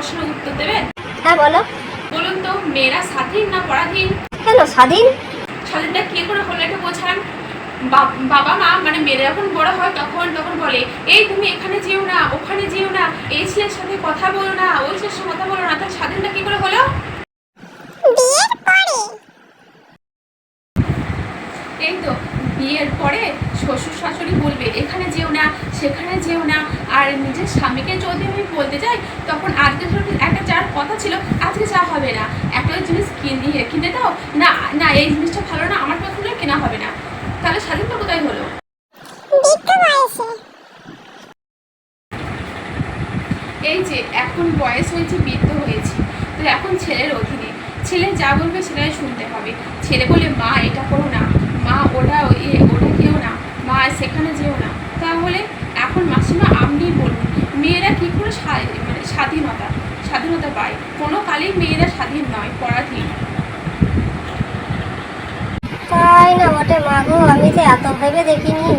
প্রশ্নের উত্তর দেবেন? হ্যাঁ বলো। বলুন তো, মেয়েরা স্বাধীন না পরাধীন? কেন স্বাধীন? স্বাধীনটা কি করে হলো এটা বোঝান। বাবা মা মানে মেয়েরা যখন বড় হয় তখন তখন বলে, এই তুমি এখানে যেও না, ওখানে যেও না, এই ছেলের সাথে কথা বলো না, ওই ছেলের সাথে কথা বলো না। তার স্বাধীনটা কি করে হলো? বিয়ের পরে। এই তো, বিয়ের পরে শ্বশুর শাশুড়ি বলবে এখানে যেও না, সেখানে যেও না। আর নিজের স্বামীকে যদি আমি বলতে যাই, তখন আজকে ধরো একটা যার কথা ছিল আজকে যা হবে না, একটা জিনিস কিনে দাও না, না এই জিনিসটা ভালো না, আমার পছন্দ কেনা হবে না। তাহলে স্বাধীনতা কোথায় হলো? এই যে এখন বয়স হয়েছে, বৃদ্ধ হয়েছি, তো এখন ছেলের অধীনে, ছেলে যা বলবে সেটাই শুনতে হবে। ছেলে বলে মা এটা করো না, মা ওটা ওটা কেউ না, মা সেখানে যেও না। তাহলে এখন মাসিমা আপনি বলুন, মেয়েরা কী করে মানে স্বাধীনতা পায়? কোনো কালেই মেয়েরা স্বাধীন নয়, পরাধীন। তাই না বটে মা গো, আমি তো এত ভেবে দেখিনি।